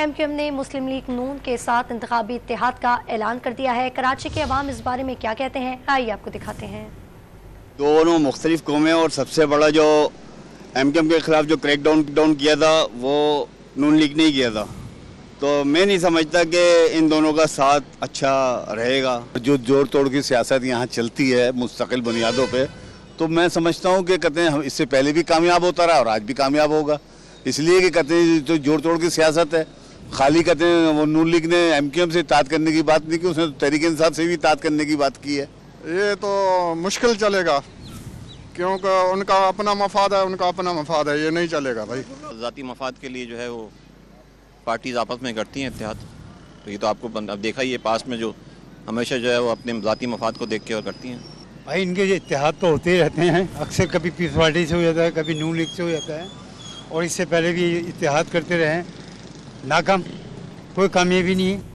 M Q M نے مسلم league نون کے ساتھ انتخابی اتحاد کا اعلان کر دیا ہے۔ کراچی کے عوام اس بارے میں کیا کہتے ہیں، آئیے آپ کو دکھاتے ہیں۔ دونوں مختلف قومیں، اور سب سے بڑا جو ایم کیو ایم کے خلاف جو کریک ڈاؤن کیا تھا وہ نون لیگ نے کیا تھا، تو میں نہیں سمجھتا کہ ان دونوں کا ساتھ اچھا رہے گا۔ جو جوڑ توڑ کی سیاست یہاں چلتی ہے مستقل بنیادوں پہ، تو میں سمجھتا ہوں کہ کہتے ہیں اس سے پہلے بھی کامیاب ہوتا رہا اور آج بھی کامیاب ہوگا، اس لیے کہ کہتے ہیں جو جوڑ توڑ کی سیاست ہے، خالی کہتے ہیں وہ نون لیگ نے ایم کیو ایم سے اتحاد کرنے کی بات نہیں کی، اس نے تحریک انصاف سے بھی اتحاد کرنے کی بات کی ہے۔ یہ تو مشکل چلے گا، کیونکہ ان کا اپنا مفاد ہے، ان کا اپنا مفاد ہے، یہ نہیں چلے گا بھائی۔ ذاتی مفاد کے لیے جو ہے وہ پارٹیز آپس میں کرتی ہیں اتحاد، تو یہ تو آپ کو اب دیکھا ہی ہے پاس میں جو ہمیشہ جو ہے وہ اپنے ذاتی مفاد کو دیکھ کے اور کرتی ہیں۔ بھائی ان کے اتحاد تو ہوتے ہی رہتے ہیں، اکثر کبھی پیس پارٹی سے ہو جاتا ہے، کبھی نون لیگ سے ہو جاتا ہے، اور اس سے پہلے بھی اتحاد کرتے رہے، ناکام، کوئی کامیابی نہیں ہے۔